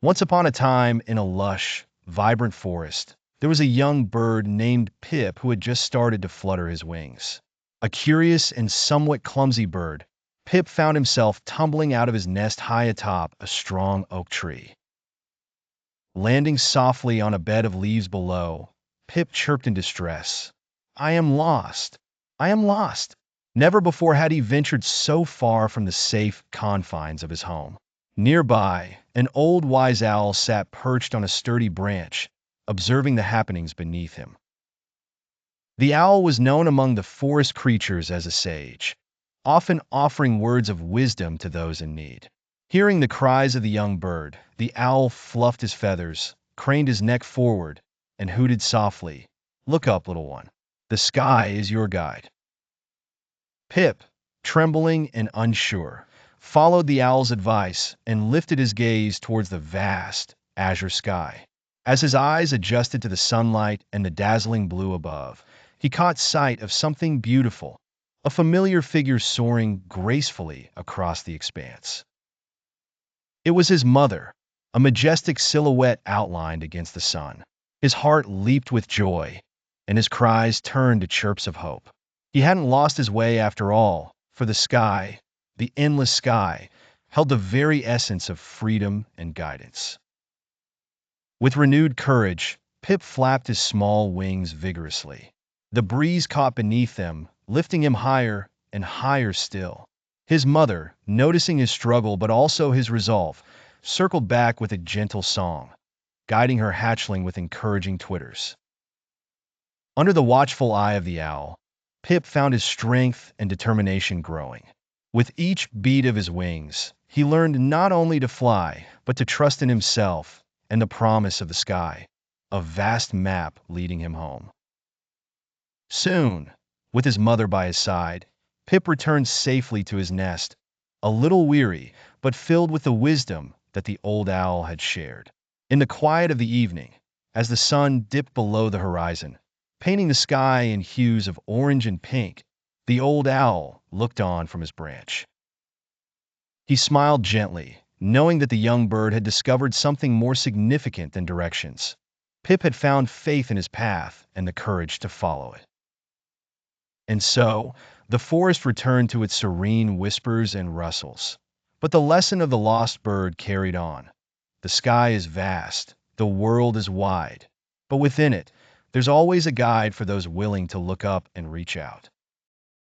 Once upon a time, in a lush, vibrant forest, there was a young bird named Pip who had just started to flutter his wings. A curious and somewhat clumsy bird, Pip found himself tumbling out of his nest high atop a strong oak tree. Landing softly on a bed of leaves below, Pip chirped in distress, "I am lost! I am lost!" Never before had he ventured so far from the safe confines of his home. Nearby, an old wise owl sat perched on a sturdy branch, observing the happenings beneath him. The owl was known among the forest creatures as a sage, often offering words of wisdom to those in need. Hearing the cries of the young bird, the owl fluffed his feathers, craned his neck forward, and hooted softly, "Look up, little one. The sky is your guide." Pip, trembling and unsure, followed the owl's advice and lifted his gaze towards the vast, azure sky. As his eyes adjusted to the sunlight and the dazzling blue above, he caught sight of something beautiful, a familiar figure soaring gracefully across the expanse. It was his mother, a majestic silhouette outlined against the sun. His heart leaped with joy, and his cries turned to chirps of hope. He hadn't lost his way after all, for the sky, the endless sky, held the very essence of freedom and guidance. With renewed courage, Pip flapped his small wings vigorously. The breeze caught beneath them, lifting him higher and higher still. His mother, noticing his struggle but also his resolve, circled back with a gentle song, guiding her hatchling with encouraging twitters. Under the watchful eye of the owl, Pip found his strength and determination growing. With each beat of his wings, he learned not only to fly, but to trust in himself and the promise of the sky, a vast map leading him home. Soon, with his mother by his side, Pip returned safely to his nest, a little weary, but filled with the wisdom that the old owl had shared. In the quiet of the evening, as the sun dipped below the horizon, painting the sky in hues of orange and pink, the old owl looked on from his branch. He smiled gently, knowing that the young bird had discovered something more significant than directions. Pip had found faith in his path and the courage to follow it. And so, the forest returned to its serene whispers and rustles. But the lesson of the lost bird carried on. The sky is vast, the world is wide, but within it, there's always a guide for those willing to look up and reach out.